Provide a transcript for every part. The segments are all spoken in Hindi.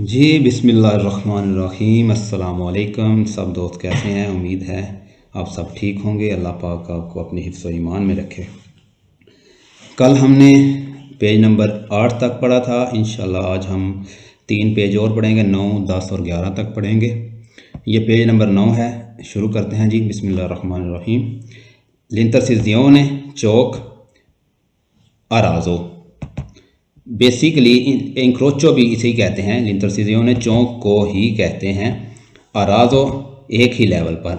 जी बिस्मिल्लाहिर्रहमानिर्रहीम अस्सलाम वालेकुम। सब दोस्त कैसे हैं? उम्मीद है आप सब ठीक होंगे। अल्लाह पाक आपको अपने हिफ्ज़ व ईमान में रखे। कल हमने पेज नंबर 8 तक पढ़ा था। इंशाल्लाह आज हम 3 पेज और पढ़ेंगे, 9, 10 और 11 तक पढ़ेंगे। ये पेज नंबर 9 है। शुरू करते हैं जी बिस्मिल्लाहिर्रहमानिर्रहीम। l'intersizione चौक अराजो, बेसिकली इंक्रोचो भी इसे ही कहते हैं। लिंटरसिजियोने चौक को ही कहते हैं। अराजो एक ही लेवल पर,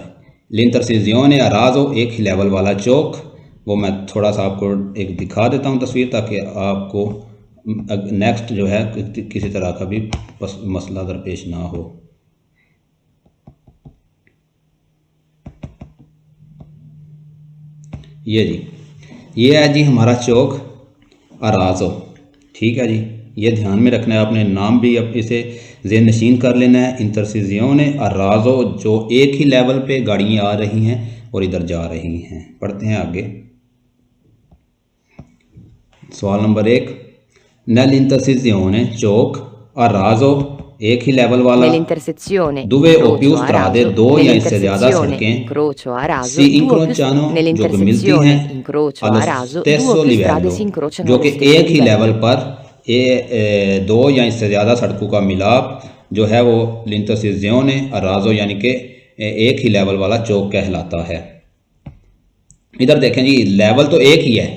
लिंटरसिजियोने अराजो एक ही लेवल वाला चौक। वो मैं थोड़ा सा आपको एक दिखा देता हूँ तस्वीर, ताकि आपको नेक्स्ट जो है किसी तरह का भी मसला दरपेश ना हो। ये जी, ये है जी हमारा चौक अराजो। ठीक है जी, ये ध्यान में रखना है आपने। नाम भी अब इसे ज़हन नशीन कर लेना है। इंटरसिजियोने अराजो, जो एक ही लेवल पे गाड़ियाँ आ रही हैं और इधर जा रही हैं। पढ़ते हैं आगे। सवाल नंबर 1, नेल इंटरसिजियोने चौक अराजो एक ही लेवल वाला, Nell'intersezione Dubey O पिù incrocio a strade, raso, दो या इससे ज़्यादा nell'intersezione सड़कें incrocio a raso, C due o più इंक्रोचानो जो कि मिलती हैं nell'intersezione incrocio allo a raso, due o stesso più strade livello, si incrociano जो allo कि stesso एक ही लेवल livello. पर दो या इससे ज़्यादा सड़कों का मिलाप जो है वो l'intersezione a raso यानी कि एक ही लेवल वाला चौक कहलाता है। इधर देखें जी, लेवल तो एक ही है,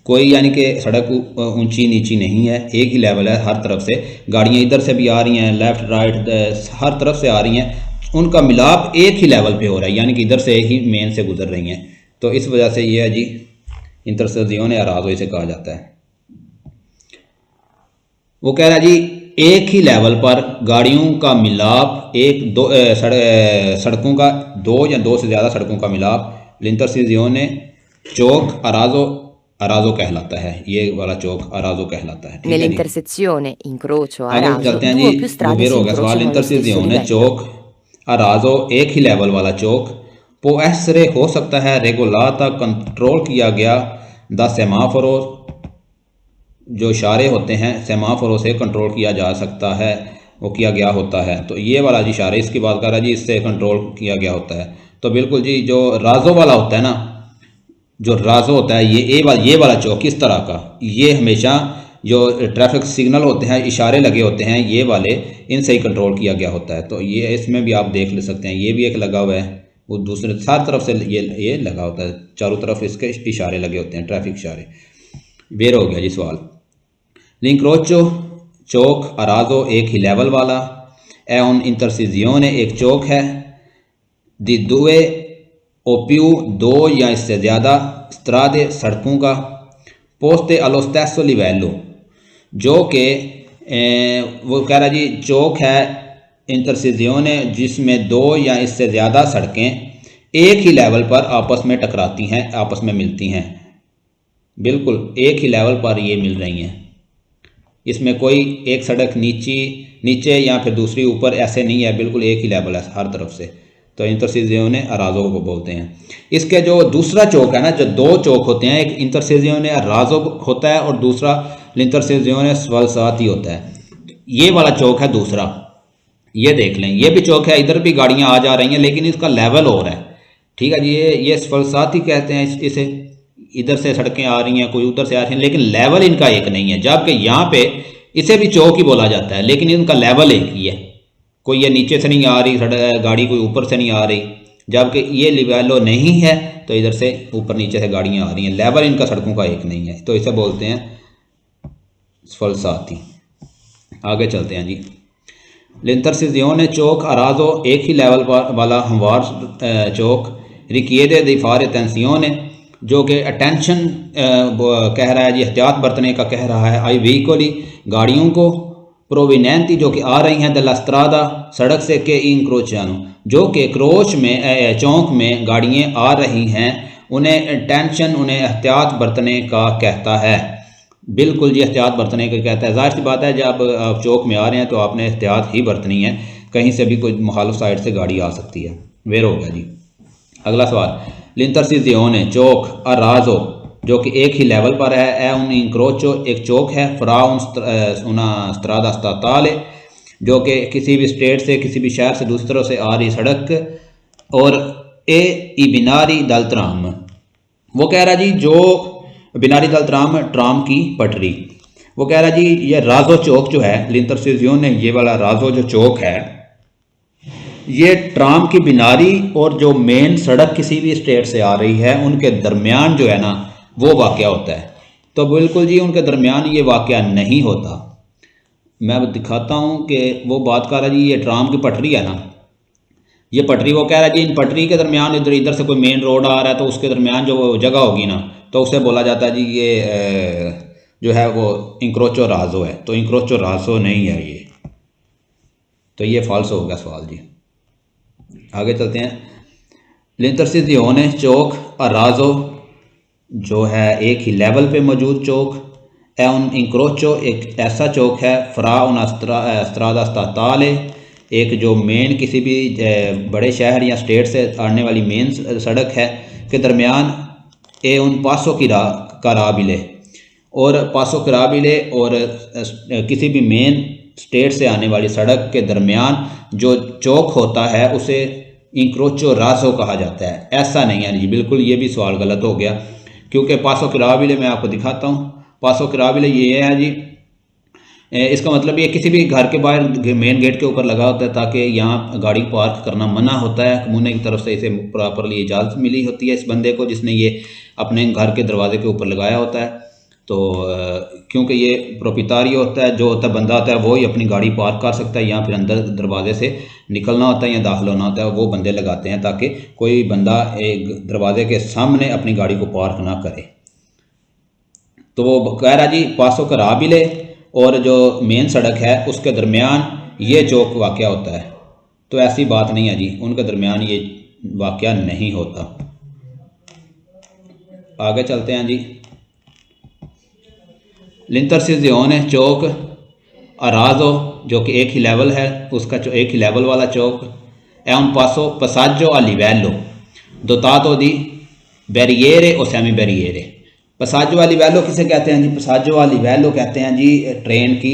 कोई यानी कि सड़क ऊंची नीची नहीं है, एक ही लेवल है। हर तरफ से गाड़ियां इधर से भी आ रही हैं, लेफ्ट राइट हर तरफ से आ रही हैं, उनका मिलाप एक ही लेवल पे हो रहा है, यानी कि इधर से ही मेन से गुजर रही हैं। तो इस वजह से ये है जी इंटरसेक्शन अराज़ो इसे कहा जाता है। वो कह रहा है जी एक ही लेवल पर गाड़ियों का मिलाप, एक दो सड़कों का, दो या दो से ज़्यादा सड़कों का मिलाप l'intersezione चौक अराजो अराजो कहलाता है। ये वाला चौक अराजो कहलाता है। ठीक है जी, Nell'intersezione incrocio a आगे raso, चलते हैं due जी। o più strade फिर si हो गया सवाल, incrociano allo stesso इंटरसिजियोने livello. चौक अराजो एक ही लेवल वाला चौक पो एसरे हो सकता है रेगुलाता कंट्रोल किया गया द सेमाफोरो, जो इशारे होते हैं सेमाफोरों से कंट्रोल किया जा सकता है, वो किया गया होता है। तो ये वाला जी इशारे इसकी बात कर रहा है जी, इससे कंट्रोल किया गया होता है। तो बिल्कुल जी, जो राजो वाला होता है ना, जो राजो होता है ये वाला चौक किस तरह का, ये हमेशा जो ट्रैफिक सिग्नल होते हैं, इशारे लगे होते हैं ये वाले, इनसे ही कंट्रोल किया गया होता है। तो ये इसमें भी आप देख ले सकते हैं, ये भी एक लगा हुआ है, वो दूसरे हर तरफ से ये लगा होता है, चारों तरफ इसके इशारे लगे होते हैं, ट्रैफिक इशारे। बेर हो गया जी सवाल। लिंक्रोचो चौक अराजो एक ही लेवल वाला, ए उन इंटरसिजियोने एक चौक है, दी दुए ओप्यू दो या इससे ज़्यादा स्त्रादे सड़कों का, पोस्ते अलो स्टेसो लिवेलो, जो कि वो कह रहा जी चौक है इंटरसिजियोने जिसमें दो या इससे ज़्यादा सड़कें एक ही लेवल पर आपस में टकराती हैं, आपस में मिलती हैं। बिल्कुल एक ही लेवल पर ये मिल रही हैं, इसमें कोई एक सड़क नीचे या फिर दूसरी ऊपर ऐसे नहीं है, बिल्कुल एक ही लेवल है हर तरफ से। तो इंटरसिजियोने अराजो को बोलते हैं। इसके जो दूसरा चौक है ना, जो दो चौक होते हैं, एक इंटरसिजियोने अराजो होता है और दूसरा इंटरसिजियोने स्वल्साती होता है। ये वाला चौक है दूसरा, ये देख लें, ये भी चौक है, इधर भी गाड़ियां आ जा रही हैं लेकिन इसका लेवल और है। ठीक है जी, ये स्वल्साती कहते हैं इसे। इधर से सड़कें आ रही हैं, कोई उधर से आ रही हैं, लेकिन लेवल इनका एक नहीं है। जबकि यहाँ पे इसे भी चौक ही बोला जाता है, लेकिन इनका लेवल एक ही है। कोई ये नीचे से नहीं आ रही गाड़ी, कोई ऊपर से नहीं आ रही, जबकि ये लिवेलो नहीं है, तो इधर से ऊपर नीचे से गाड़ियाँ आ रही हैं। लेवल इनका सड़कों का एक नहीं है, तो इसे बोलते हैं स्फलसाती। आगे चलते हैं जी। l'intersizione चौक अराजो एक ही लेवल वाला हमवार चौक, रिकिएदे दी फारे tensione, जो कि अटेंशन कह रहा है जी, एहतियात बरतने का कह रहा है। आई व्हीकली गाड़ियों को, प्रोविनेंती जो कि आ रही हैं, दला स्त्रादा सड़क से, के इंक्रोचियानो जो कि क्रोच में चौक में गाड़ियाँ आ रही हैं, उन्हें टेंशन, उन्हें एहतियात बरतने का कहता है। बिल्कुल जी, एहतियात बरतने का कहता है। जाहिर सी बात है, जब आप चौक में आ रहे हैं तो आपने एहतियात ही बरतनी है, कहीं से भी कोई मुखालिफ साइड से गाड़ी आ सकती है। वेर हो गया जी। अगला सवाल, l'intersizione चौक अराजो जो कि एक ही लेवल पर है, ए उन इंक्रोचो एक चौक है, फ्रा उना स्त्रादा स्ताताले जो कि किसी भी स्टेट से, किसी भी शहर से दूसरी तरफ से आ रही सड़क। और ए ई बिनारी दल ट्राम, वो कह रहा जी जो बिनारी दल ट्राम की पटरी, वो कह रहा जी ये राजो चौक जो है, लिंतरसियोन ने ये वाला राजो जो चौक है, ये ट्राम की बिनारी और जो मेन सड़क किसी भी स्टेट से आ रही है उनके दरमियान जो है ना वो वाक़या होता है। तो बिल्कुल जी उनके दरमियान ये वाक़या नहीं होता। मैं दिखाता हूँ कि वो बात कर रहा जी ये ट्राम की पटरी है ना, ये पटरी, वो कह रहा है जी इन पटरी के दरमियान इधर से कोई मेन रोड आ रहा है तो उसके दरमियान जो जगह होगी ना तो उसे बोला जाता है जी ये जो है वो इंक्रोचो राजो है। तो इंक्रोचो राजो नहीं है ये, तो ये फॉल्स हो गया सवाल जी। आगे चलते हैं। लिंतरसियोने चौक और राजो जो है एक ही लेवल पे मौजूद चौक है। उन इंक्रोचो एक ऐसा चौक है, फ्रा उन अस्त्रादा स्ताताले, एक जो मेन किसी भी बड़े शहर या स्टेट से आने वाली मेन सड़क है के दरमियान ए उन पासों की कराबिले, और पासों कराबिले और किसी भी मेन स्टेट से आने वाली सड़क के दरमियान जो चौक होता है उसे इंक्रोचो राजो कहा जाता है। ऐसा नहीं है जी, बिल्कुल ये भी सवाल गलत हो गया, क्योंकि पासों कराबिले मैं आपको दिखाता हूँ। पासों कराबिले ये है जी, इसका मतलब ये किसी भी घर के बाहर मेन गेट के ऊपर लगा होता है ताकि यहाँ गाड़ी पार्क करना मना होता है। कमूने की तरफ से इसे प्रॉपरली इजाज़त मिली होती है इस बंदे को जिसने ये अपने घर के दरवाजे के ऊपर लगाया होता है। तो क्योंकि ये प्रोपितारियो होता है, जो होता है बंदा होता है वो ही अपनी गाड़ी पार्क कर सकता है, या फिर अंदर दरवाजे से निकलना होता है या दाखिल होना होता है वो बंदे लगाते हैं ताकि कोई बंदा एक दरवाजे के सामने अपनी गाड़ी को पार्क ना करे। तो वो कह रहा जी पासों कराबिले और जो मेन सड़क है उसके दरमियान ये चौक वाक़या होता है। तो ऐसी बात नहीं है जी, उनके दरमियान ये वाक़या नहीं होता। आगे चलते हैं जी। लिंतरसियोने चौक अराजो जो कि एक ही लेवल है, उसका जो एक ही लेवल वाला चौक है। उन पासो पसाजो आ लिवेलो दोतातो दी बैरियरे और सेमी बैरियरे। पसाजो वाली वैलो किसे कहते हैं जी? पसाजो वाली वैलो कहते हैं जी ट्रेन की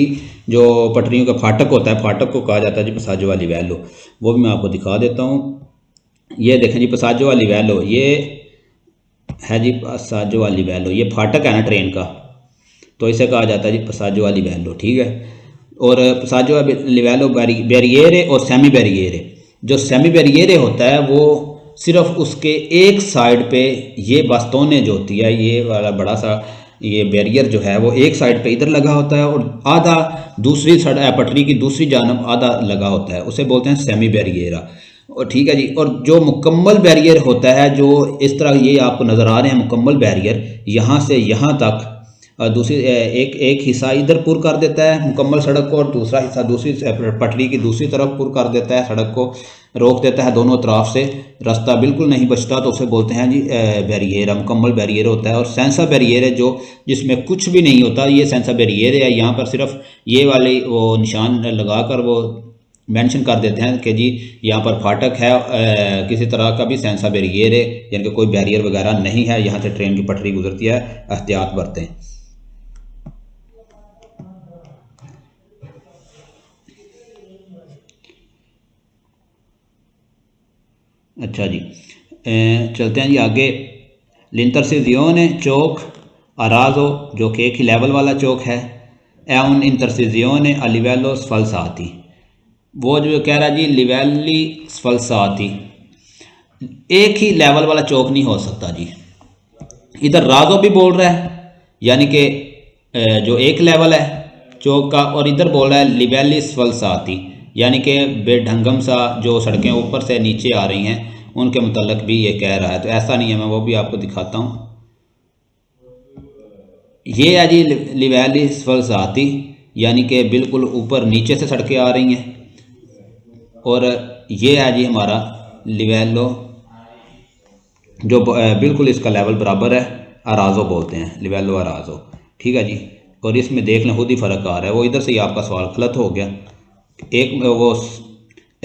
जो पटरियों का फाटक होता है, फाटक को कहा जाता है जी पसाजो वाली वैलो। वो भी मैं आपको दिखा देता हूँ। ये देखें जी पसाजो वाली वैलो, ये है जी पसाजो वाली वैलो, ये फाटक है ना ट्रेन का, तो इसे कहा जाता है जी पसाजो वाली वैलो, ठीक है। और पसाजो वाली वैलो बैरियरे और सेमी बैरियरे। जो सेमी बैरियरे होता है वो सिर्फ उसके एक साइड पे ये बास्तोने जो होती है, ये वाला बड़ा सा ये बैरियर जो है वो एक साइड पे इधर लगा होता है और आधा दूसरी पटरी की दूसरी जानब आधा लगा होता है, उसे बोलते हैं सेमी बैरियरा। और ठीक है जी। और जो मुकम्मल बैरियर होता है, जो इस तरह ये आपको नज़र आ रहे हैं मुकम्मल बैरियर, यहाँ से यहाँ तक दूसरी एक हिस्सा इधर पुर कर देता है मुकम्मल सड़क को, और दूसरा हिस्सा दूसरी पटरी की दूसरी तरफ पुर कर देता है, सड़क को रोक देता है दोनों तरफ से, रास्ता बिल्कुल नहीं बचता, तो उसे बोलते हैं जी बैरियर, मुकम्मल बैरियर होता है। और सेंसा बैरियर है जो जिसमें कुछ भी नहीं होता, ये सेंसा बैरियर है। यहाँ पर सिर्फ ये वाले वो निशान लगा कर वो मेंशन कर देते हैं कि जी यहाँ पर फाटक है, किसी तरह का भी सेंसा बैरियर है, यानी कि कोई बैरियर वगैरह नहीं है, यहाँ से ट्रेन की पटरी गुजरती है, एहतियात बरतें। अच्छा जी, चलते हैं जी आगे। लिंतरसियोने चौक अराजो जो कि एक ही लेवल वाला चौक है। एन इंतरसियोने a livello sfalsati, वो जो कह रहा है जी लिवेली स्फलसाती, एक ही लेवल वाला चौक नहीं हो सकता जी। इधर राजो भी बोल रहा है यानी कि जो एक लेवल है चौक का, और इधर बोल रहा है लिवेली स्फलसाती यानी कि बेढंगम सा जो सड़कें ऊपर से नीचे आ रही हैं उनके मुतल्लिक भी ये कह रहा है। तो ऐसा नहीं है, मैं वो भी आपको दिखाता हूँ। ये है जी लिवेली स्फलसाती यानी कि बिल्कुल ऊपर नीचे से सड़कें आ रही हैं, और ये है जी हमारा लिवेलो जो बिल्कुल इसका लेवल बराबर है, अराजो बोलते हैं, लिवेलो अराजो, ठीक है जी। और इसमें देख लें खुद ही फ़र्क आ रहा है, वो इधर से ही आपका सवाल गलत हो गया। एक वो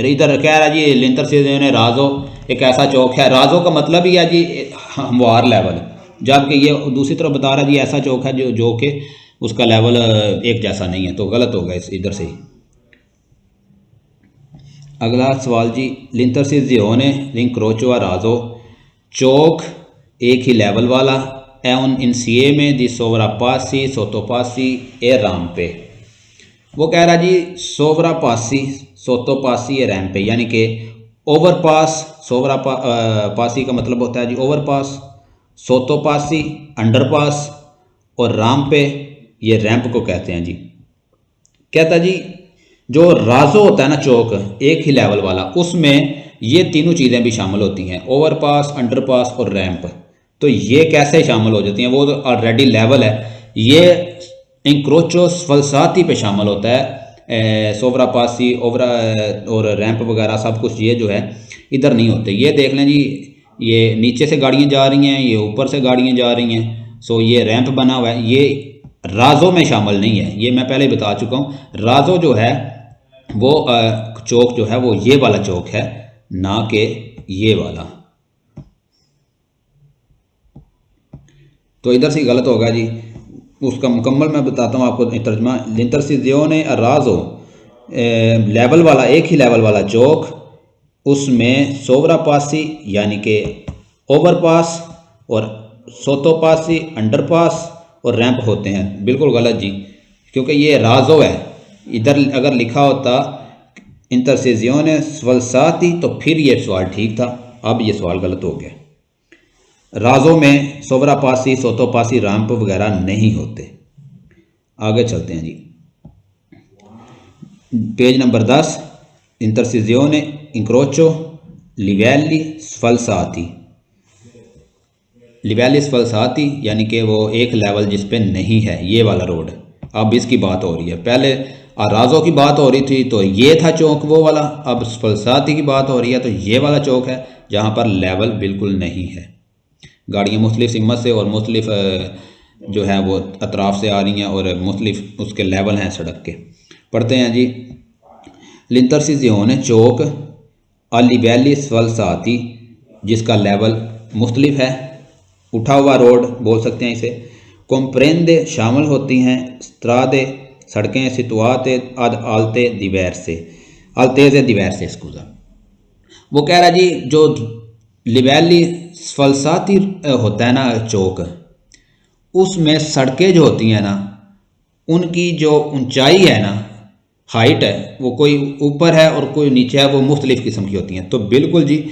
इधर कह रहा है जी लिंतरसियोने राजो एक ऐसा चौक है, राजो का मतलब ही है जी हमवार लेवल, जबकि ये दूसरी तरफ बता रहा है जी ऐसा चौक है जो कि उसका लेवल एक जैसा नहीं है, तो गलत हो गया इधर से ही। अगला सवाल जी, l'intersezione l'incrocio a raso, चौक एक ही लेवल वाला è un insieme di sovrappassi, sottopassi e rampe। वो कह रहा जी सोवरापासी, सोतोपासी या रैंपे, यानी कि ओवरपास, पासी का मतलब होता है जी ओवरपास, सोतोपासी अंडरपास और राम्पे ये रैंप को कहते हैं जी। कहता जी जो राजो होता है ना चौक एक ही लेवल वाला, उसमें ये तीनों चीज़ें भी शामिल होती हैं, ओवरपास, अंडरपास और रैंप। तो ये कैसे शामिल हो जाती हैं, वो तो ऑलरेडी लेवल है। ये इंक्रोचो स्फलसाती पे शामिल होता है, सोवरापासी ओवरा और रैंप वगैरह सब कुछ ये जो है इधर नहीं होते। ये देख लें जी, ये नीचे से गाड़ियाँ जा रही हैं, ये ऊपर से गाड़ियाँ जा रही हैं, सो ये रैंप बना हुआ है, ये राजो में शामिल नहीं है। ये मैं पहले ही बता चुका हूँ, राजो जो है वो चौक जो है वो ये वाला चौक है, ना कि ये वाला। तो इधर से गलत होगा जी, उसका मुकम्मल मैं बताता हूँ आपको तर्जमा। l'intersezione a raso, लेवल वाला एक ही लेवल वाला चौक, उसमें सोवरापासी यानी कि ओवरपास और सोतोपासी अंडरपास और रैंप होते हैं। बिल्कुल गलत जी, क्योंकि ये राजो है। इधर अगर लिखा होता इंटरसेजियोने स्फलसाती तो फिर ये सवाल ठीक था, अब ये सवाल गलत हो गया। राजो में सोवरापासी, सोतोपासी, रैंप वगैरह नहीं होते। आगे चलते हैं जी, पेज नंबर 10, इंटरसेजियोने इंक्रोचो लिवेली स्फलसाती। लिवेली स्फलसाती यानी कि वो एक लेवल जिस पे नहीं है, ये वाला रोड। अब इसकी बात हो रही है, पहले राजो की बात हो रही थी तो ये था चौक वो वाला, अब स्फलसाती की बात हो रही है तो ये वाला चौक है जहाँ पर लेवल बिल्कुल नहीं है। गाड़ियाँ मुख्तलिफ सिमत से और मुख्तलिफ जो है वो अतराफ़ से आ रही हैं और मुख्तलिफ उसके लेवल हैं सड़क के। पढ़ते हैं जी, l'intersezione Chowk a livelli sfalsati जिसका लेवल मुख्तलिफ है, उठा हुआ रोड बोल सकते हैं इसे। comprende शामिल होती हैं, strade सड़कें, situate ad alte diverse, altezze diverse scusa। वो कह रहा जी जो लिवेली स्फलसाती होता है ना चौक, उसमें सड़कें जो होती हैं ना उनकी जो ऊंचाई है ना, हाइट है, वो कोई ऊपर है और कोई नीचे है, वो मुख्तलिफ किस्म की होती हैं। तो बिल्कुल जी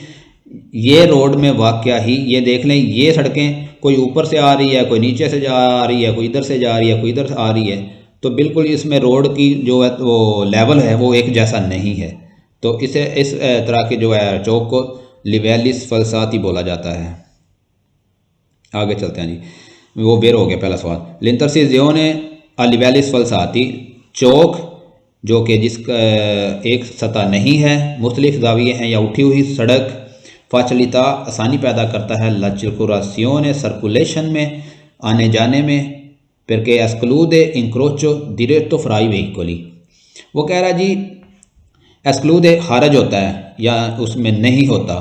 ये रोड में वाक़या ही ये देख लें, ये सड़कें कोई ऊपर से आ रही है, कोई नीचे से जा रही है, कोई इधर से जा रही है, कोई इधर से आ रही है। तो बिल्कुल इसमें रोड की जो है वो लेवल है वो एक जैसा नहीं है। तो इसे इस तरह के जो है चौक को लिवेली स्फलसाती बोला जाता है। आगे चलते हैं जी, वो बेर हो गया पहला सवाल। l'intersezione a livelli sfalsati चौक जो कि जिसका एक सतह नहीं है, मुख्तलिफ ज़ाविये हैं या उठी हुई सड़क, फाचलिता आसानी पैदा करता है, la circolazione सर्कुलेशन में, आने जाने में, perché esclude incrocio diretto fra i veicoli। वो कह रहा जी एक्सक्लूड खारज होता है या उसमें नहीं होता,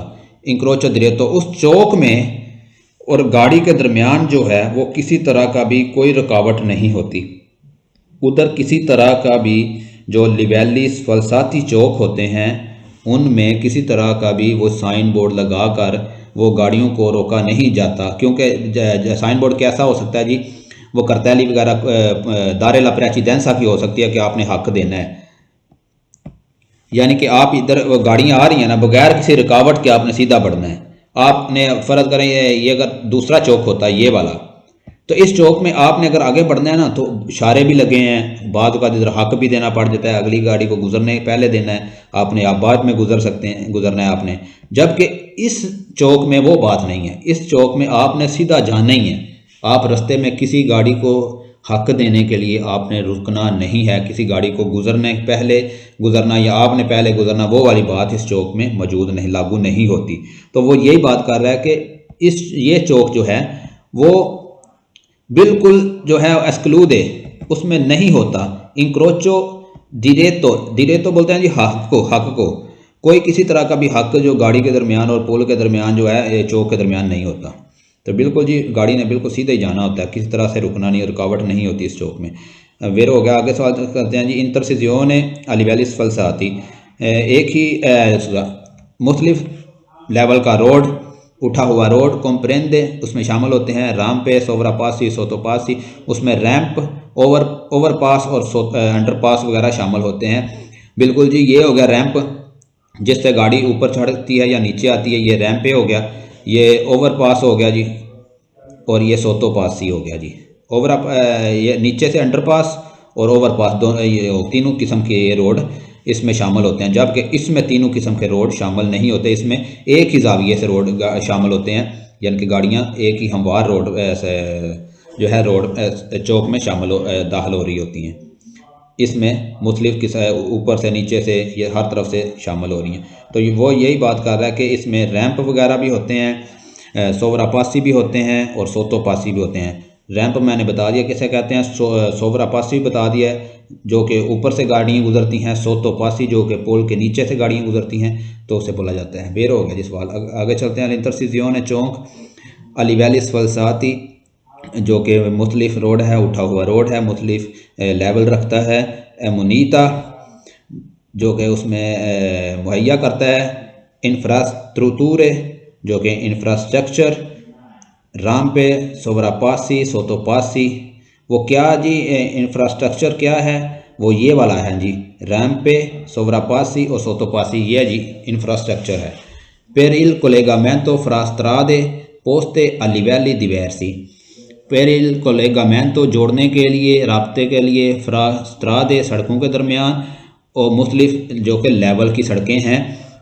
इंक्रोचो दिरेतो उस चौक में और गाड़ी के दरमियान जो है वो किसी तरह का भी कोई रुकावट नहीं होती। उधर किसी तरह का भी जो लिवेली स्फलसाती चौक होते हैं उनमें किसी तरह का भी वो साइन बोर्ड लगा कर वो गाड़ियों को रोका नहीं जाता, क्योंकि साइन बोर्ड कैसा हो सकता है जी, वो करतैली वगैरह दारे ला प्रेसिडेंसा की हो सकती है कि आपने हक देना है, यानी कि आप इधर गाड़ियाँ आ रही हैं ना बगैर किसी रुकावट के आपने सीधा बढ़ना है। आपने फ़र्ज़ करें ये अगर दूसरा चौक होता है ये वाला, तो इस चौक में आपने अगर आगे बढ़ना है ना तो इशारे भी लगे हैं, बाद का इधर हक भी देना पड़ जाता है, अगली गाड़ी को गुजरने पहले देना है आपने, आप बाद में गुजर सकते हैं, गुजरना है आपने। जबकि इस चौक में वो बात नहीं है, इस चौक में आपने सीधा जाना ही है। आप रास्ते में किसी गाड़ी को हक देने के लिए आपने रुकना नहीं है, किसी गाड़ी को गुजरने पहले गुजरना या आपने पहले गुजरना, वो वाली बात इस चौक में मौजूद नहीं, लागू नहीं होती। तो वो यही बात कर रहा है कि ये चौक जो है वो बिल्कुल जो है एक्सक्लूड है, उसमें नहीं होता। इंक्रोचो दिरेतो बोलते हैं जी हक को कोई किसी तरह का भी हक जो गाड़ी के दरमियान और पुल के दरमियान जो है चौक के दरमियान नहीं होता। तो बिल्कुल जी गाड़ी ने बिल्कुल सीधे ही जाना होता है, किसी तरह से रुकना नहीं, रुकावट नहीं होती इस चौक में। वेर हो गया। आगे सवाल करते हैं जी, इंटरसेजियोने a livelli sfalsati एक ही मुख्तलिफ लेवल का रोड, उठा हुआ रोड कॉम्प्रेंदे उसमें शामिल होते हैं। राम्पे, सोवरापासी, सोतोपासी, उसमें रैंप, ओवरपास और अंडरपास वगैरह शामिल होते हैं। बिल्कुल जी, ये हो गया रैंप जिससे गाड़ी ऊपर चढ़ती है या नीचे आती है, ये रैंपे हो गया। ये ओवरपास हो गया जी, और ये सोतोपासी हो गया जी। ये नीचे से अंडरपास और ओवरपास दोनों, ये तीनों किस्म के ये रोड इसमें शामिल होते हैं, जबकि इसमें तीनों किस्म के रोड शामिल नहीं होते। इसमें एक ही जाविये से रोड शामिल होते हैं, यानी कि गाड़ियाँ एक ही हमवार रोड जो है रोड चौक में दाखिल हो रही होती हैं। इसमें मुख्तलिफ ऊपर से नीचे से ये हर तरफ से शामिल हो रही हैं। तो वो यही बात कर रहा है कि इसमें रैंप वगैरह भी होते हैं, सोवरापासी भी होते हैं और सोतोपासी भी होते हैं। रैंप मैंने बता दिया किसे कहते हैं, सोवरापासी बता दिया है जो कि ऊपर से गाड़ियाँ गुजरती हैं, सोतोपासी जो कि पुल के नीचे से गाड़ियाँ गुजरती हैं, तो उसे बोला जाता है। बेर हो गया जिस सवाल। आगे चलते हैं। इंतरसिजियोन चौक, अलीवैलिस फलसाती जो कि मुख्तलिफ रोड है, उठा हुआ रोड है, मुख्तलिफ लेवल रखता है। एमोनीता जो कि उसमें मुहैया करता है। इंफ्रास्ट्रक्चर जो कि इंफ्रास्ट्रक्चर। राम्पे, सोवरापासी, सोतोपासी, वो क्या जी इंफ्रास्ट्रक्चर क्या है, वो ये वाला है जी, रैम्पे, सोवरापासी और सोतोपासी, ये जी इंफ्रास्ट्रक्चर है। Per il collegamento fra strade, poste a livelli diversi, per il collegamento जोड़ने के लिए, राब्ते के लिए, fra strade सड़कों के दरमियान, और मुख्तलिफ जो कि लेवल की सड़कें हैं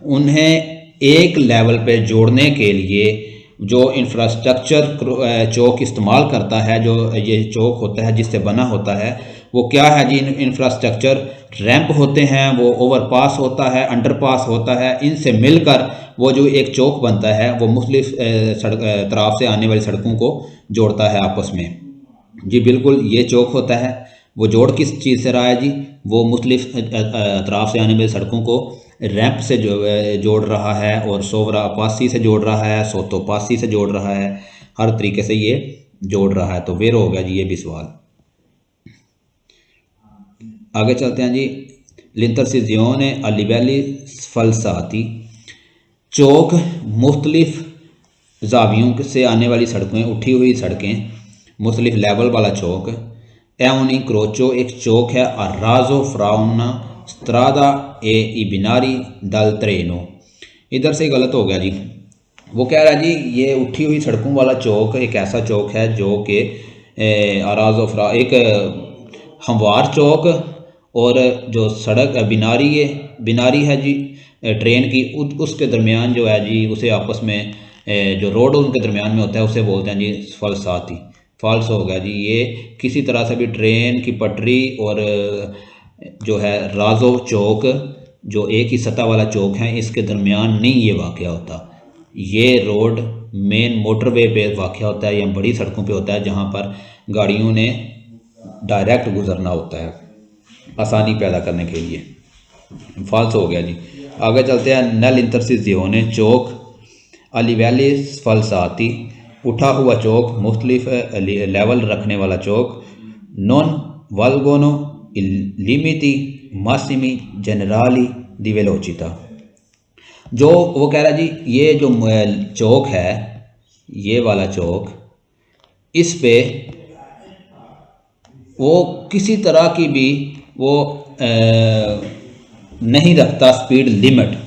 उन्हें एक लेवल पे जोड़ने के लिए जो इंफ्रास्ट्रक्चर चौक इस्तेमाल करता है, जो ये चौक होता है जिससे बना होता है, वो क्या है जी, इंफ्रास्ट्रक्चर रैंप होते हैं, वो ओवरपास होता है, अंडरपास होता है। इनसे मिलकर वो जो एक चौक बनता है वो मुख्तलिफ तरफ से आने वाली सड़कों को जोड़ता है आपस में जी। बिल्कुल, ये चौक होता है। वो जोड़ किस चीज़ से रहा है जी, वो मुख्तलिफ अतराफ से आने वाली सड़कों को रैंप से जोड़ रहा है, और सोवरापासी से जोड़ रहा है, सोतोपासी से जोड़ रहा है, हर तरीके से ये जोड़ रहा है। तो वेर हो गया जी ये भी सवाल। आगे चलते हैं जी। l'intersezione a livelli falsati, चौक मुख्तलिफ जावियों से आने वाली सड़कें, उठी हुई सड़कें, मुख्तलिफ लेवल वाला चौक। è un incrocio, एक चौक है। a raso fra una strada e i binari dal treno, इधर से गलत हो गया जी। वो कह रहा है जी ये उठी हुई सड़कों वाला चौक एक ऐसा चौक है जो कि अराजो फ्रा एक हमवार चौक, और जो सड़क बिनारी है जी ट्रेन की, उसके दरमियान जो है जी, उसे आपस में जो रोड उनके दरमियान में होता है उसे बोलते हैं जी फलसाती। फॉल्स हो गया जी। ये किसी तरह से भी ट्रेन की पटरी और जो है राजो चौक जो एक ही सतह वाला चौक है, इसके दरमियान नहीं ये वाक़या होता। ये रोड मेन मोटरवे पे वाक़या होता है या बड़ी सड़कों पे होता है जहाँ पर गाड़ियों ने डायरेक्ट गुजरना होता है आसानी पैदा करने के लिए। फॉल्स हो गया जी। आगे चलते हैं। नल इंतरसिजियोने चौक, अलीवैली फलसाती, उठा हुआ चौक, मुख्तलिफ लेवल रखने वाला चौक। नॉन वालगोनो लिमिटी मासिमी जनराली दी वेलोचिता, जो वो कह रहा है जी ये जो चौक है, ये वाला चौक, इस पे वो किसी तरह की भी वो नहीं रखता स्पीड लिमिट,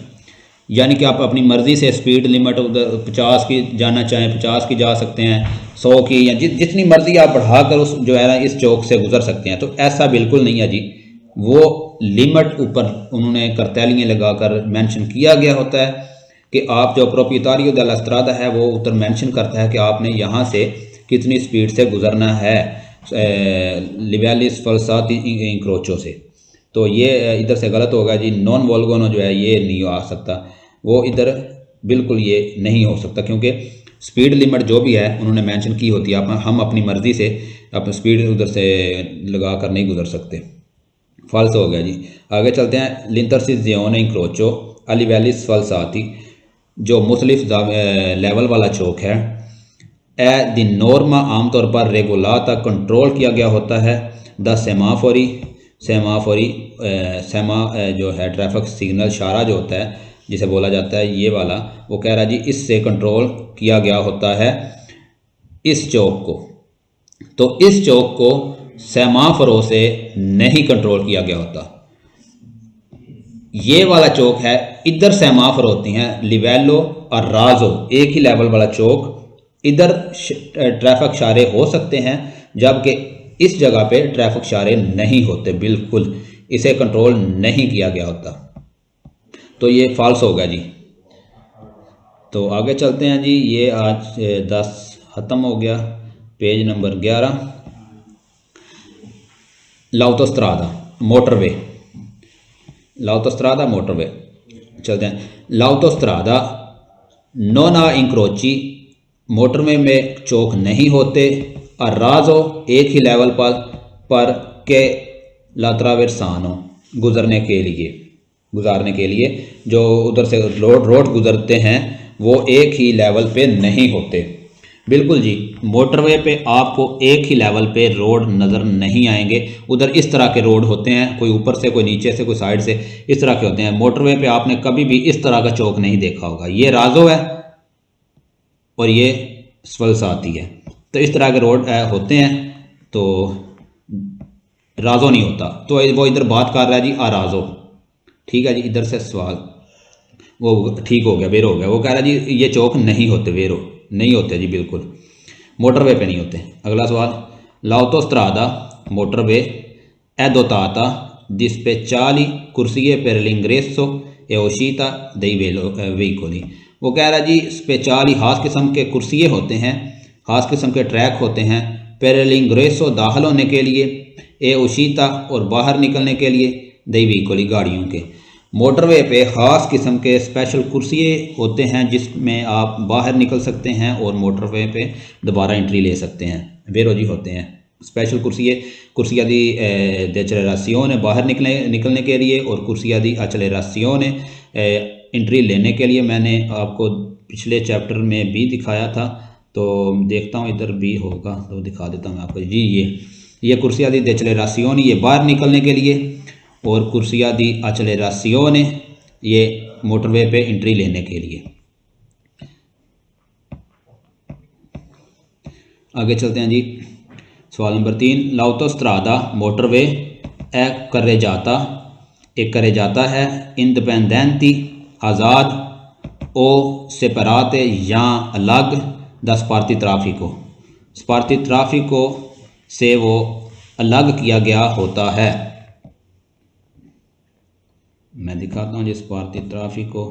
यानी कि आप अपनी मर्ज़ी से स्पीड लिमिट उधर 50 की जाना चाहें 50 की जा सकते हैं, 100 की, या जितनी मर्ज़ी आप बढ़ाकर उस जो है ना इस चौक से गुजर सकते हैं। तो ऐसा बिल्कुल नहीं है जी। वो लिमिट ऊपर उन्होंने करतैलियाँ लगाकर मेंशन किया गया होता है कि आप जो प्रोपिएटारियो दella strada है वो उधर मेंशन करता है कि आपने यहाँ से कितनी स्पीड से गुजरना है लिवैलिस फलसाती इंक्रोचो से। तो ये इधर से गलत होगा जी। नॉन वोल्गोनो जो है ये नहीं आ सकता, वो इधर बिल्कुल ये नहीं हो सकता, क्योंकि स्पीड लिमिट जो भी है उन्होंने मेंशन की होती है। हम अपनी मर्ज़ी से अपनी स्पीड उधर से लगा कर नहीं गुजर सकते। फॉल्स हो गया जी। आगे चलते हैं। l'intersezione incrocio a livelli falsati, जो मुख्तलिफ लेवल वाला चौक है। ए दी नॉर्मा आमतौर पर रेगुलाता कंट्रोल किया गया होता है। द सेमाफोरी सेमाफोरी जो है ट्रैफिक सिग्नल इशारा जो होता है जिसे बोला जाता है ये वाला, वो कह रहा है जी इससे कंट्रोल किया गया होता है इस चौक को। तो इस चौक को सेमाफोरों से नहीं कंट्रोल किया गया होता। ये वाला चौक है, इधर सेमाफोर होती हैं लिवेलो और राजो, एक ही लेवल वाला चौक। इधर ट्रैफिक इशारे हो सकते हैं, जबकि इस जगह पे ट्रैफिक इशारे नहीं होते, बिल्कुल इसे कंट्रोल नहीं किया गया होता। तो ये फॉल्स होगा जी। तो आगे चलते हैं जी। ये आज 10 ख़त्म हो गया। पेज नंबर 11, लाउटोस्ट्रादा मोटरवे। लाउटोस्ट्रादा मोटरवे चलते हैं। लाउटोस्ट्रादा नोन आ इंक्रोची, मोटरवे में चौक नहीं होते। और राजो एक ही लेवल पर के लात्रावेरसानो, गुजारने के लिए जो उधर से रोड गुजरते हैं वो एक ही लेवल पे नहीं होते। बिल्कुल जी, मोटरवे पे आपको एक ही लेवल पे रोड नज़र नहीं आएंगे। उधर इस तरह के रोड होते हैं, कोई ऊपर से, कोई नीचे से, कोई साइड से, इस तरह के होते हैं। मोटरवे पे आपने कभी भी इस तरह का चौक नहीं देखा होगा। ये राजो है और ये स्वलसाती है। तो इस तरह के रोड होते हैं, तो राजो नहीं होता। तो वो इधर बात कर रहा है जी आराजो, ठीक है जी। इधर से सवाल वो ठीक हो गया, वेरो हो गया। वो कह रहा है जी ये चौक नहीं होते, वेरो नहीं होते जी, बिल्कुल मोटरवे पे नहीं होते। अगला सवाल, लाउटोस्ट्रादा motorway è dotata di speciali corsie per l'ingresso e uscita dei veicoli। वो कह रहा है जी स्पेशली खास किस्म के कुर्सिये होते हैं, खास किस्म के ट्रैक होते हैं, per l'ingresso दाखिल होने के लिए, ए उशीता और बाहर निकलने के लिए, दई veicoli गाड़ियों के। मोटरवे पे ख़ास किस्म के स्पेशल कुर्सिये होते हैं जिसमें आप बाहर निकल सकते हैं और मोटरवे पे दोबारा एंट्री ले सकते हैं, बेरोजी होते हैं। स्पेशल कुर्सिया दी डेचलरेसियोने बाहर निकलने के लिए, और कुर्सिया दी अचलरेसियोने एंट्री लेने के लिए। मैंने आपको पिछले चैप्टर में भी दिखाया था, तो देखता हूँ इधर भी होगा तो दिखा देता हूँ आपको जी। ये कुर्सिया दी डेचलरेसियोने ये बाहर निकलने के लिए, और कुर्सिया दी अचलरेसियोने ये मोटरवे पे एंट्री लेने के लिए। आगे चलते हैं जी। सवाल नंबर 3, लाउटोस्ट्रादा मोटरवे एक करे जाता है इंडिपेंडेंटी आज़ाद ओ सेपराते या अलग द स्पार्ती ट्राफिको से वो अलग किया गया होता है। मैं दिखाता हूँ जी स्पार्ती ट्राफिको,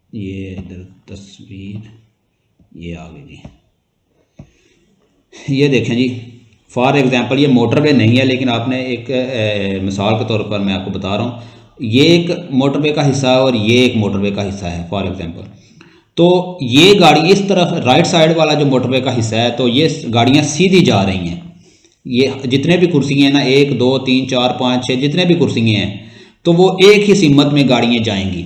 ये इधर तस्वीर ये आ गई जी। ये देखें जी, फॉर एग्जांपल ये मोटरवे नहीं है, लेकिन आपने एक मिसाल के तौर पर मैं आपको बता रहा हूँ, ये एक मोटरवे का हिस्सा है और ये एक मोटरवे का हिस्सा है फॉर एग्जांपल। तो ये गाड़ी इस तरफ राइट साइड वाला जो मोटरवे का हिस्सा है, तो ये गाड़ियाँ सीधी जा रही हैं। ये जितने भी कुर्सियाँ हैं ना, 1 2 3 4 5 6 जितने भी कुर्सियाँ हैं, तो वो एक ही सिमत में गाड़ियाँ जाएंगी।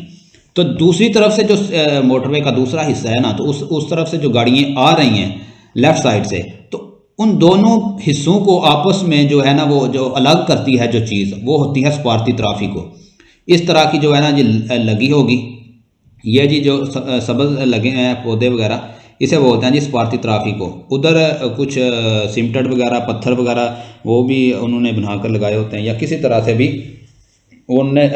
तो दूसरी तरफ से जो मोटरवे का दूसरा हिस्सा है ना, तो उस तरफ से जो गाड़ियाँ आ रही हैं लेफ़्ट साइड से, तो उन दोनों हिस्सों को आपस में जो है ना, वो जो अलग करती है जो चीज़, वो होती है स्पार्ती ट्राफिको। इस तरह की जो है ना जी लगी होगी, ये जी जो सब्ज़ लगे हैं पौधे वगैरह, इसे बोलते हैं जी स्पार्ती ट्राफिको। उधर कुछ सिमटेड वगैरह पत्थर वगैरह वो भी उन्होंने बनाकर लगाए होते हैं, या किसी तरह से भी उनने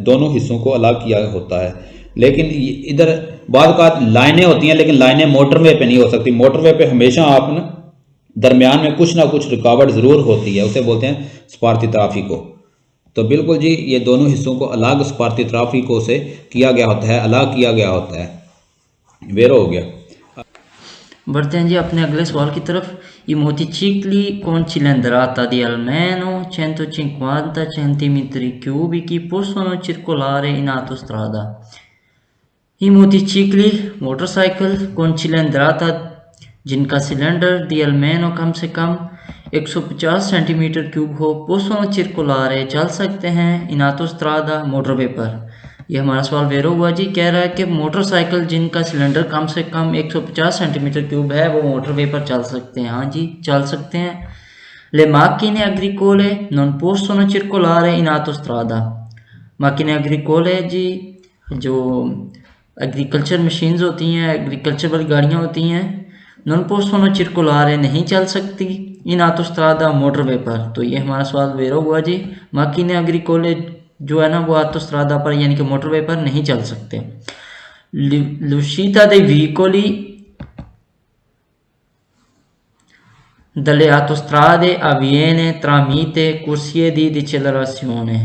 दोनों हिस्सों को अलग किया होता है। लेकिन इधर बाद का लाइनें होती हैं, लेकिन लाइनें मोटरवे पे नहीं हो सकती। मोटरवे पे हमेशा आप ना दरमियान में कुछ ना कुछ रुकावट ज़रूर होती है, उसे बोलते हैं स्पार्ती ट्राफिको। तो बिल्कुल जी, ये दोनों हिस्सों को अलग स्पार्ती ट्राफिको से किया गया होता है, अलग किया गया होता है। वेरो हो गया। बढ़ते हैं जी अपने अगले सवाल की तरफ। I motocicli con cilindrata di almeno 150 cm cubici possono circolare in autostrada। I motoricicli motorcycle con cilindrata जिनका सिलेंडर दी almeno कम से कम 150 सेंटीमीटर क्यूब हो, possono circolare चल सकते हैं in autostrada मोटरवे पर। ये हमारा सवाल वेरो हुआ जी। कह रहा है कि मोटरसाइकिल जिनका सिलेंडर कम से कम 150 सेंटीमीटर क्यूब है वो मोटरवे पर चल सकते हैं। हाँ जी, चल सकते हैं। Le macchine agricole non possono circolare in autostrada। Makin agricole जी जो एग्रीकल्चर मशीन्स होती हैं, एग्रीकल्चर वाली गाड़ियाँ होती हैं, नॉन पोस्टोनो चिरकुलारे नहीं चल सकती इन आतोस्त्रादा मोटरवे पर। तो ये हमारा सवाल वेरा हुआ जी। माकिने एग्रीकोले जो है ना वो आतोस्त्रादा पर यानी कि मोटरवे पर नहीं चल सकते। लुशीता दे व्हीकोली dalle autostrade avviene tramite corsie di decelerazione।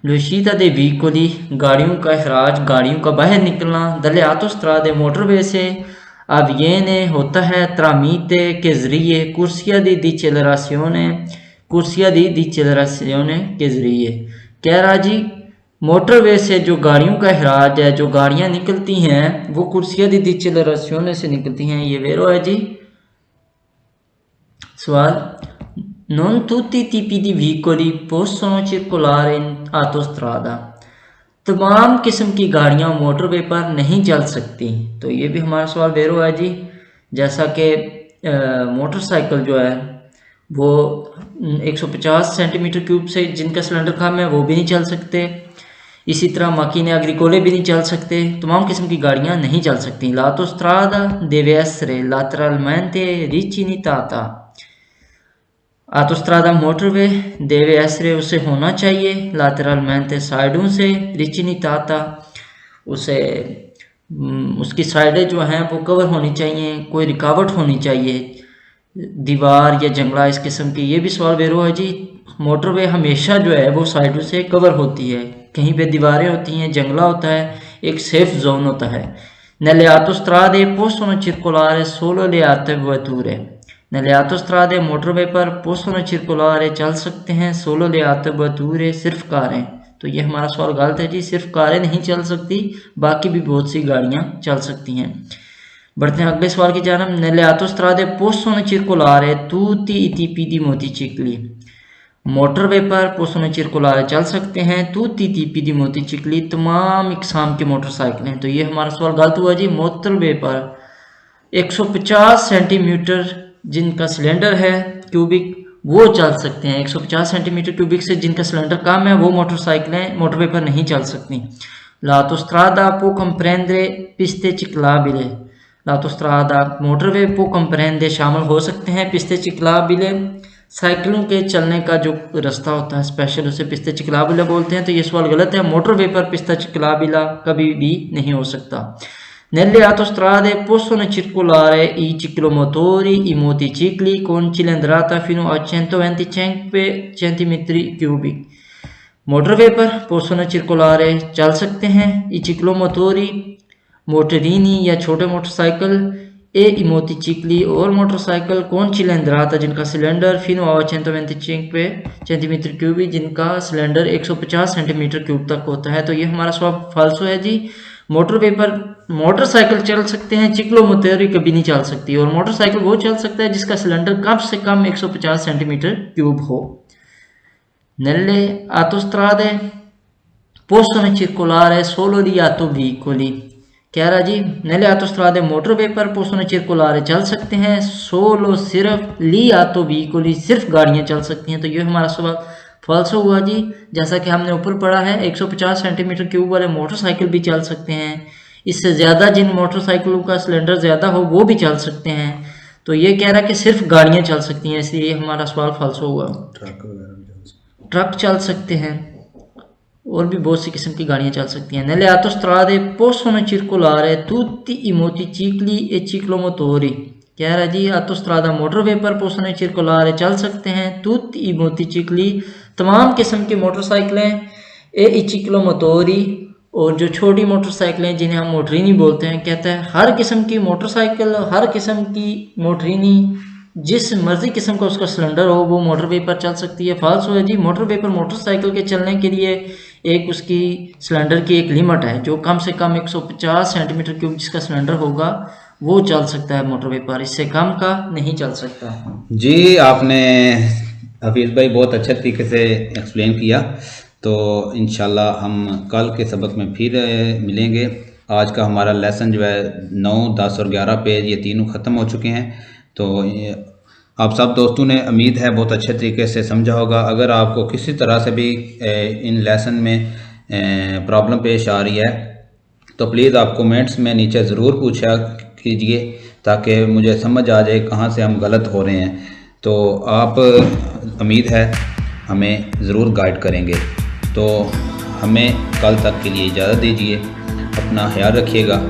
l'uscita dei veicoli गाड़ियों का अखराज, गाड़ियों का बाहर निकलना, dalle autostrade मोटरवे से, avviene होता है, tramite के जरिए, corsia di decelerazione, corsia di decelerazione के जरिए। कह रहा जी मोटरवे से जो गाड़ियों का अखराज है, जो गाड़ियाँ निकलती हैं वो corsia di decelerazione से निकलती हैं। ये वेरो है जी। सवाल non tutti i tipi di veicoli possono circolare in autostrada। तमाम किस्म की गाड़ियाँ मोटरवे पर नहीं चल सकती। तो ये भी हमारा सवाल वेरो है जी। जैसा कि मोटरसाइकिल जो है वो 150 सेंटीमीटर क्यूब से जिनका सिलेंडर कम है वो भी नहीं चल सकते। इसी तरह माकिने एग्रीकोले भी नहीं चल सकते। तमाम किस्म की गाड़ियाँ नहीं चल सकती। l'autostrada deve essere lateralmente ricinitata। आतोस्त्रादा मोटरवे देवे एसरे उसे होना चाहिए लातेरलमेंटे साइडों से, रिचिनिताता उसे उसकी साइडें जो हैं वो कवर होनी चाहिए, कोई रुकावट होनी चाहिए, दीवार या जंगला इस किस्म की। ये भी सवाल वेरो है जी। मोटरवे हमेशा जो है वो साइडों से कवर होती है, कहीं पे दीवारें होती हैं, जंगला होता है, एक सेफ जोन होता है। nelle autostrade possono circolare solo le autovetture। nelle autostrade motorway पर possono circolare चल सकते हैं, solo le autovetture सिर्फ कारें। तो ये हमारा सवाल गलत है जी। सिर्फ कारें नहीं चल सकती, बाकी भी बहुत सी गाड़ियाँ चल सकती हैं। बढ़ते हैं अगले सवाल की जानब। nelle autostrade possono circolare tutti i tipi di motocicli। Motorway पर possono circolare चल सकते हैं tutti i tipi di motocicli तमाम इकसाम की मोटरसाइकिलें। तो ये हमारा सवाल गलत हुआ जी। मोटरवे पर 150 सेंटीमीटर जिनका सिलेंडर है क्यूबिक वो चल सकते हैं। 150 सेंटीमीटर क्यूबिक से जिनका सिलेंडर कम है वो मोटरसाइकिलें मोटरवे पर नहीं चल सकती। l'autostrada può comprendere piste ciclabili। l'autostrada motorway può comprendere शामिल हो सकते हैं piste ciclabili साइकिलों के चलने का जो रास्ता होता है स्पेशल, उसे पिस्ता चिकलाबिला बोलते हैं। तो ये सवाल गलत है। मोटरवे पर पिस्ता चिकलाबिला कभी भी नहीं हो सकता। nelle autostrade possono circolare i ciclomotori, i motocicli con cilindrata fino a 125 cm3। Motorway पर possono circolare चल सकते हैं i ciclomotori मोटरीनी या छोटे मोटरसाइकिल, ए i motocicli और मोटरसाइकिल कौन cilindrata जिनका सिलेंडर fino a 125 cm3 जिनका सिलेंडर 150 सेंटीमीटर क्यूब तक होता है। तो ये हमारा सवाल फाल्सो है जी। मोटरवे पर मोटरसाइकिल चल सकते हैं, चिक्लोमोटोरी कभी नहीं चल सकती। और मोटरसाइकिल वो चल सकता है जिसका सिलेंडर कम से कम 150 सेंटीमीटर क्यूब हो। nelle autostrade possono circolare solo gli autoveicoli। कह रहा जी nelle autostrade मोटरवे पर possono circolare चल सकते हैं solo सिर्फ gli autoveicoli सिर्फ गाड़ियां चल सकती हैं। तो ये हमारा सवाल फॉल्सो हुआ जी। जैसा कि हमने ऊपर पढ़ा है 150 सेंटीमीटर क्यूब वाले मोटरसाइकिल भी चल सकते हैं, इससे ज़्यादा जिन मोटरसाइकिलों का सिलेंडर ज़्यादा हो वो भी चल सकते हैं। तो ये कह रहा है कि सिर्फ गाड़ियाँ चल सकती हैं, इसलिए हमारा सवाल फॉल्सो हुआ। ट्रक चल सकते हैं और भी बहुत सी किस्म की गाड़ियाँ चल सकती हैं। nelle autostrade possono circolare tutti i motocicli e ciclomotori। कह रहा जी autostrada मोटरवे पर possono circolare चल सकते हैं tutti i motocicli तमाम किस्म की मोटरसाइकिलें, ए i ciclomotori और जो छोटी मोटरसाइकिलें जिन्हें हम मोटरीनी बोलते हैं। कहता है हर किस्म की मोटरसाइकिल, हर किस्म की मोटरीनी जिस मर्जी किस्म का उसका सिलेंडर हो वो मोटरवे पर चल सकती है। फाल्स है जी। मोटरवे पर मोटरसाइकिल के चलने के लिए एक उसकी सिलेंडर की एक लिमिट है जो कम से कम 150 सेंटीमीटर क्यूब जिसका सिलेंडर होगा वो चल सकता है मोटरवे पर, इससे कम का नहीं चल सकता। जी आपने हफीज़ भाई बहुत अच्छे तरीके से एक्सप्लेन किया। तो इंशाल्लाह हम कल के सबक में फिर मिलेंगे। आज का हमारा लेसन जो है 9, 10 और 11 पेज ये तीनों ख़त्म हो चुके हैं। तो आप सब दोस्तों ने उम्मीद है बहुत अच्छे तरीके से समझा होगा। अगर आपको किसी तरह से भी इन लेसन में प्रॉब्लम पेश आ रही है तो प्लीज़ आप कमेंट्स में नीचे ज़रूर पूछा कीजिए ताकि मुझे समझ आ जाए कहाँ से हम गलत हो रहे हैं। तो आप उम्मीद है हमें ज़रूर गाइड करेंगे। तो हमें कल तक के लिए इजाज़त दीजिए, अपना ख्याल रखिएगा।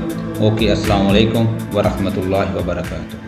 ओके, अस्सलाम वालेकुम व रहमतुल्लाहि व बरकातुहू।